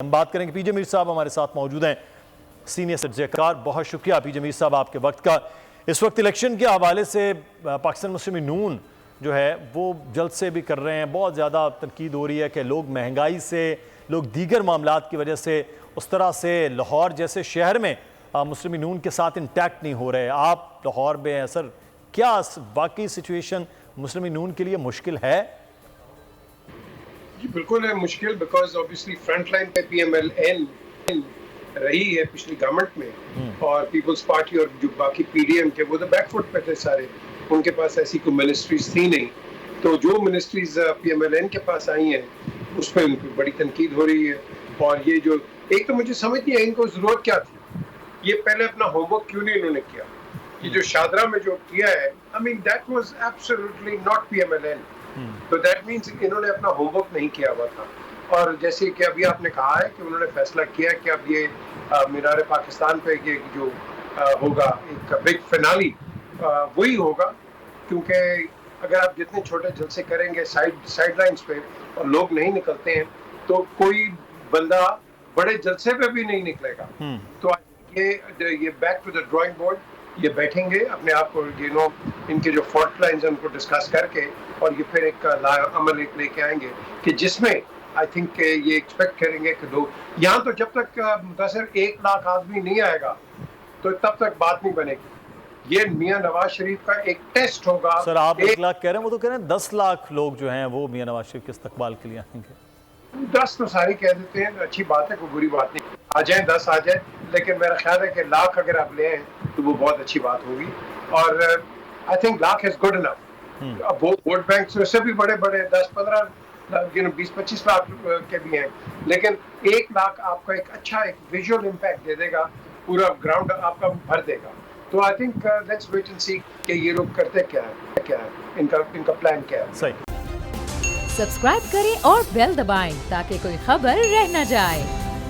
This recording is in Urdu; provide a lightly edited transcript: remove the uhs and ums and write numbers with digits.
ہم بات کریں کہ پی جے میر صاحب ہمارے ساتھ موجود ہیں، سینئر سرجیکار. بہت شکریہ پی جے میر صاحب آپ کے وقت کا. اس وقت الیکشن کے حوالے سے پاکستان مسلم نون جو ہے وہ جلد سے بھی کر رہے ہیں. بہت زیادہ تنقید ہو رہی ہے کہ لوگ مہنگائی سے، لوگ دیگر معاملات کی وجہ سے اس طرح سے لاہور جیسے شہر میں مسلم نون کے ساتھ انٹیکٹ نہیں ہو رہے. آپ لاہور میں ہیں سر، کیا واقعی سچویشن مسلم نون کے لیے مشکل ہے؟ جی بالکل ہے مشکل، بیکاز اوبیسلی فرنٹ لائن پہ پی ایم ایل این رہی ہے پچھلی گورنمنٹ میں، اور پیپلز پارٹی اور جو باقی پی ڈی ایم کے وہ تو بیک فٹ پہ تھے سارے. ان کے پاس ایسی کوئی منسٹریز تھی نہیں، تو جو ministries P M L N کے پاس آئی ہیں اس پہ ان کی بڑی تنقید ہو رہی ہے. اور یہ جو ایک تو مجھے سمجھ نہیں ہے ان کو ضرورت کیا تھی، یہ پہلے اپنا ہوم ورک کیوں نہیں انہوں نے کیا. یہ جو شادرہ میں جو کیا ہے، I mean that was absolutely not PMLN. تو دیٹ مینس انہوں نے اپنا ہوم ورک نہیں کیا ہوا تھا. اور جیسے کہ ابھی آپ نے کہا ہے کہ انہوں نے فیصلہ کیا کہ اب یہ مینار پاکستان پہ یہ جو ہوگا ایک بگ فنالی وہی ہوگا، کیونکہ اگر آپ جتنے چھوٹے جلسے کریں گے سائڈ لائنز پہ اور لوگ نہیں نکلتے ہیں تو کوئی بندہ بڑے جلسے پہ بھی نہیں نکلے گا. تو یہ back to the drawing board, یہ بیٹھیں گے اپنے آپ کو ان کے جو فالٹ لائنز ہیں ان کو ڈسکس کر کے، اور یہ پھر ایک عمل ایک لے کے آئیں گے کہ جس میں آئی تھنک یہ ایکسپیکٹ کریں گے کہ لوگ یہاں تو جب تک متصر 1 لاکھ آدمی نہیں آئے گا تو تب تک بات نہیں بنے گی. یہ میاں نواز شریف کا ایک ٹیسٹ ہوگا. سر آپ 1 لاکھ کہہ رہے ہیں، وہ تو کہہ رہے ہیں 10 لاکھ لوگ جو ہیں وہ میاں نواز شریف کے استقبال کے لیے آئیں گے. 10 تو سارے کہہ دیتے ہیں، اچھی بات ہے، کوئی بری بات نہیں. آ جائیں 10 آ جائیں، لیکن میرا خیال ہے کہ لاکھ اگر آپ لے آئیں تو وہ بہت اچھی بات ہوگی. اور I think lakh is good enough. اب وہ ووٹ بینک سے بھی بڑے 10-15 20-25 لاکھ کے بھی ہیں، لیکن 1 لاکھ آپ کا ایک اچھا ایک ویژول امپیکٹ دے دے گا، پورا گراؤنڈ آپ کا بھر دے گا. تو I think let's wait and see کہ یہ لوگ کرتے کیا ہے، ان کا پلان کیا ہے. صحیح. سبسکرائب کریں اور بیل دبائیں تاکہ کوئی خبر رہ نہ جائے.